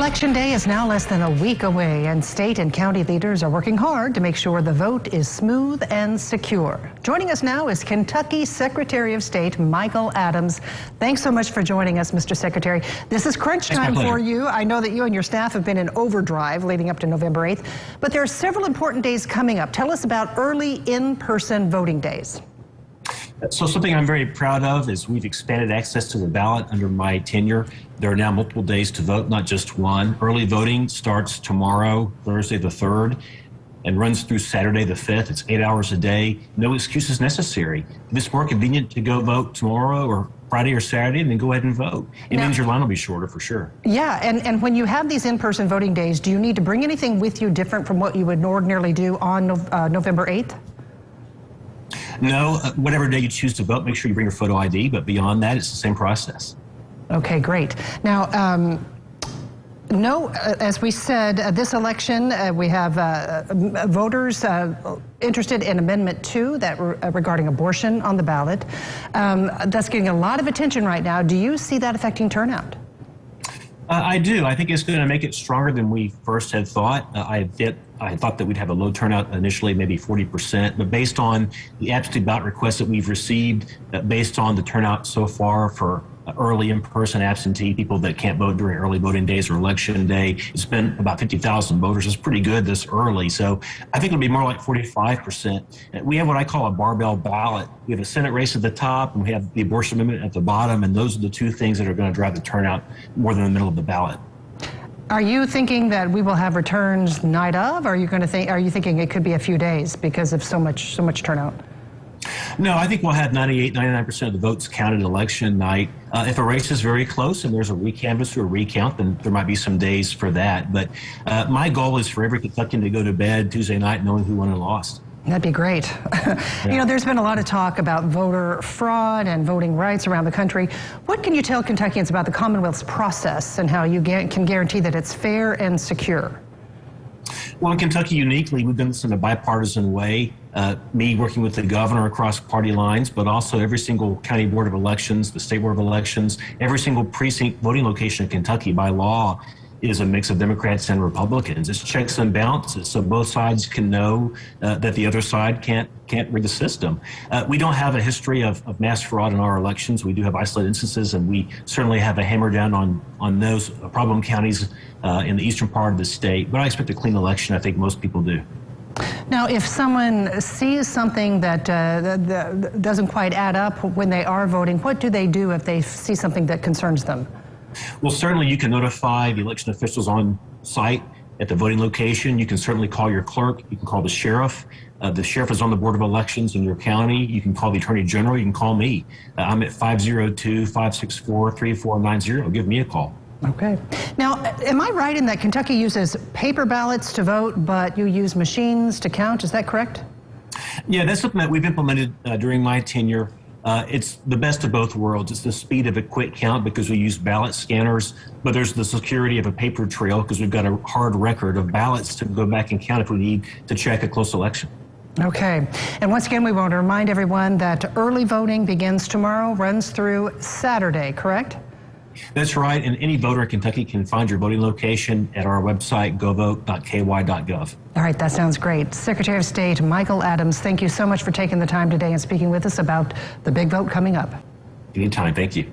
Election Day is now less than a week away, and state and county leaders are working hard to make sure the vote is smooth and secure. Joining us now is Kentucky Secretary of State Michael Adams. Thanks so much for joining us, Mr. Secretary. This is crunch time for you. I know that you and your staff have been in overdrive leading up to November 8th, but there are several important days coming up. Tell us about early in-person voting days. So something I'm very proud of is we've expanded access to the ballot under my tenure. There are now multiple days to vote, not just one. Early voting starts tomorrow, Thursday the 3rd, and runs through Saturday the 5th. It's 8 hours a day. No excuses necessary. If it's more convenient to go vote tomorrow or Friday or Saturday, then go ahead and vote. It means your line will be shorter for sure. Yeah, and when you have these in-person voting days, do you need to bring anything with you different from what you would ordinarily do on November 8th? No, whatever day you choose to vote, make sure you bring your photo ID, but beyond that, it's the same process. Okay, great. Now, as we said, this election, we have voters interested in Amendment 2 that regarding abortion on the ballot. That's getting a lot of attention right now. Do you see that affecting turnout? I do. I think it's going to make it stronger than we first had thought. I thought that we'd have a low turnout initially, maybe 40%, but based on the absentee ballot requests that we've received, based on the turnout so far for early in-person absentee people that can't vote during early voting days or election day, it's been about 50,000 voters. It's pretty good this early. So I think it'll be more like 45%. We have what I call a barbell ballot. We have a Senate race at the top and we have the abortion amendment at the bottom, and those are the two things that are going to drive the turnout more than the middle of the ballot. Are you thinking that we will have returns night of? Or are you thinking it could be a few days because of so much turnout? No, I think we'll have 99% of the votes counted election night. If a race is very close and there's a recanvass or a recount, then there might be some days for that. But my goal is for every Kentuckian to go to bed Tuesday night knowing who won and lost. That'd be great. Yeah. You know, there's been a lot of talk about voter fraud and voting rights around the country. What can you tell Kentuckians about the Commonwealth's process and how you can guarantee that it's fair and secure? Well, in Kentucky, uniquely, we've done this in a bipartisan way. Me working with the governor across party lines, but also every single county board of elections, the state board of elections, every single precinct voting location in Kentucky by law is a mix of Democrats and Republicans. It's checks and balances, so both sides can know that the other side can't rig the system. We don't have a history of mass fraud in our elections. We do have isolated instances, and we certainly have a hammer down on those problem counties in the eastern part of the state. But I expect a clean election. I think most people do. Now, if someone sees something that doesn't quite add up when they are voting, what do they do if they see something that concerns them? Well, certainly you can notify the election officials on site at the voting location. You can certainly call your clerk. You can call the sheriff. The sheriff is on the Board of Elections in your county. You can call the Attorney General. You can call me. I'm at 502-564-3490. Give me a call. Okay. Now, am I right in that Kentucky uses paper ballots to vote, but you use machines to count? Is that correct? Yeah, that's something that we've implemented during my tenure. It's the best of both worlds. It's the speed of a quick count because we use ballot scanners, but there's the security of a paper trail because we've got a hard record of ballots to go back and count if we need to check a close election. Okay. And once again, we want to remind everyone that early voting begins tomorrow, runs through Saturday, correct? That's right, and any voter in Kentucky can find your voting location at our website, govote.ky.gov. All right, that sounds great. Secretary of State Michael Adams, thank you so much for taking the time today and speaking with us about the big vote coming up. Anytime, thank you.